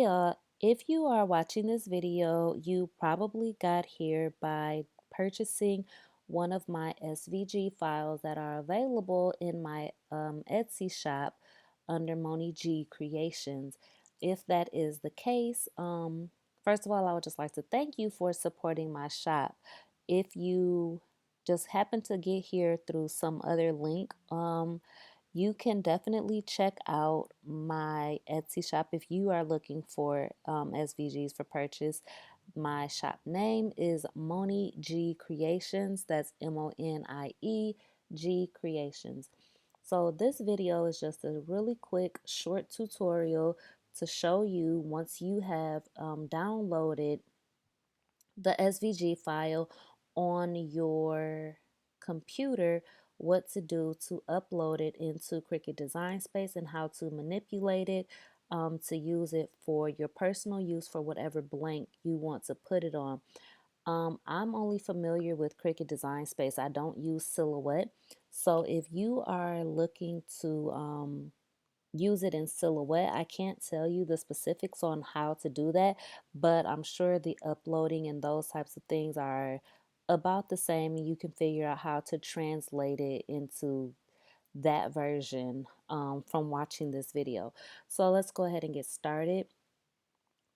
If you are watching this video, you probably got here by purchasing one of my SVG files that are available in my Etsy shop under Moni G Creations. If that is the case, first of all, I would just like to thank you for supporting my shop. If you just happen to get here through some other link, you can definitely check out my Etsy shop if you are looking for SVGs for purchase. My shop name is Moni G Creations. That's MONIE G Creations. So this video is just a really quick short tutorial to show you once you have downloaded the SVG file on your computer, what to do to upload it into Cricut Design Space and how to manipulate it to use it for your personal use for whatever blank you want to put it on. I'm only familiar with Cricut Design Space. I don't use Silhouette. So if you are looking to use it in Silhouette, I can't tell you the specifics on how to do that, but I'm sure the uploading and those types of things are about the same, and you can figure out how to translate it into that version from watching this video. So let's go ahead and get started.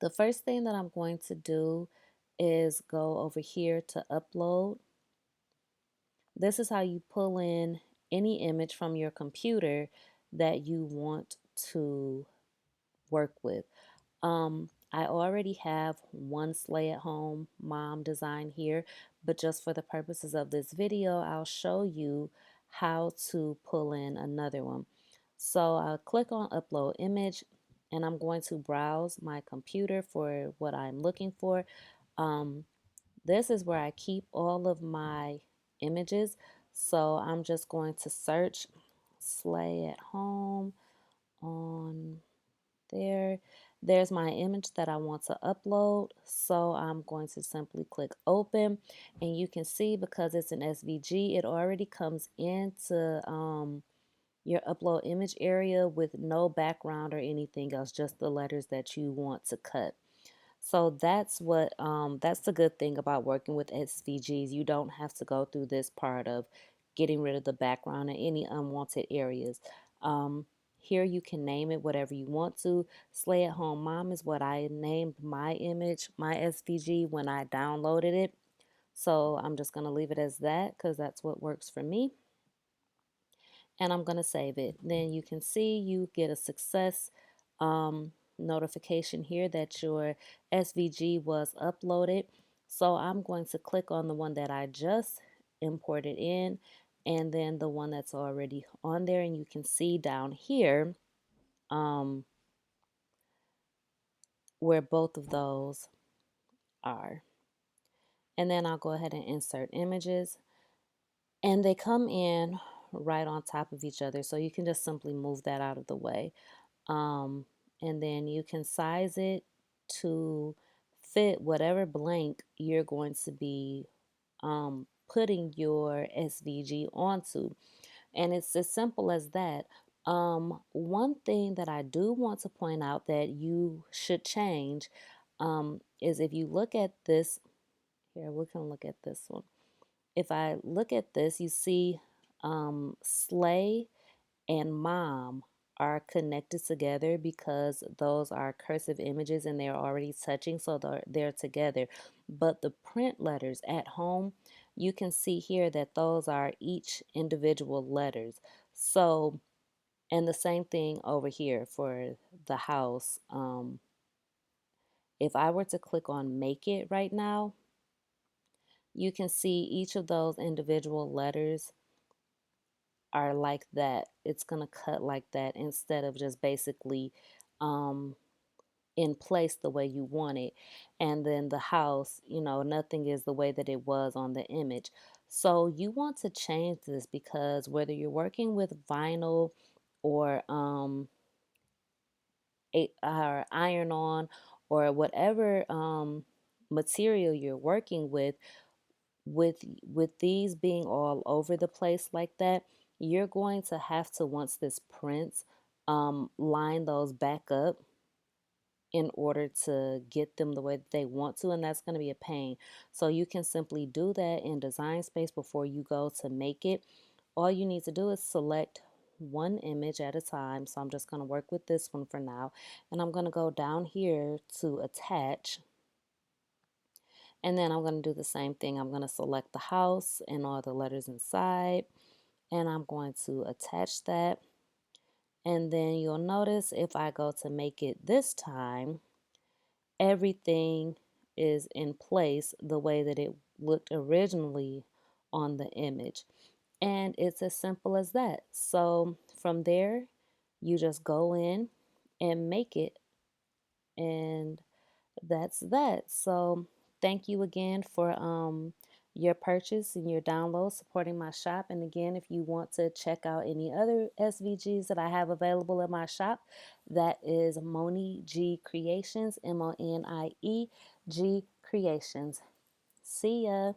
The first thing that I'm going to do is go over here to upload. This is how you pull in any image from your computer that you want to work with. I already have one Slay at Home mom design here, but just for the purposes of this video, I'll show you how to pull in another one. So I'll click on Upload Image, and I'm going to browse my computer for what I'm looking for. Um, this is where I keep all of my images. So I'm just going to search Slay at Home on there. There's my image that I want to upload. So I'm going to simply click open, and you can see because it's an SVG, it already comes into your upload image area with no background or anything else, just the letters that you want to cut. So that's the good thing about working with SVGs. You don't have to go through this part of getting rid of the background and any unwanted areas. Um, Here you can name it whatever you want to. Slay at Home Mom is what I named my image, my SVG, when I downloaded it. So I'm just going to leave it as that because that's what works for me. And I'm going to save it. Then you can see you get a success notification here that your SVG was uploaded. So I'm going to click on the one that I just imported in, and then the one that's already on there, and you can see down here um, where both of those are. And then I'll go ahead and insert images, and they come in right on top of each other, so you can just simply move that out of the way. Um, and then you can size it to fit whatever blank you're going to be putting your SVG onto. And it's as simple as that. One thing that I do want to point out that you should change is if you look at this, here we can look at this one. If I look at this, you see Slay and Mom are connected together because those are cursive images and they're already touching, so they're together. But the print letters at home, you can see here that those are each individual letters. So, and the same thing over here for the house. If I were to click on Make It right now, you can see each of those individual letters are like that. It's going to cut like that instead of just basically um, in place the way you want it. And then the house, nothing is the way that it was on the image. So you want to change this because whether you're working with vinyl or or iron on or whatever material you're working with these being all over the place like that, you're going to have to, once this prints, line those back up in order to get them the way that they want to, and that's going to be a pain. So you can simply do that in Design Space before you go to make it. All you need to do is select one image at a time. So I'm just going to work with this one for now, and I'm going to go down here to attach, and then I'm going to do the same thing. I'm going to select the house and all the letters inside, and I'm going to attach that. And then you'll notice if I go to make it this time, everything is in place the way that it looked originally on the image. And it's as simple as that. So from there, you just go in and make it, and that's that. So thank you again for your purchase and your download, supporting my shop. And again, if you want to check out any other SVGs that I have available in my shop, that is Moni G Creations, MONIE G Creations. See ya.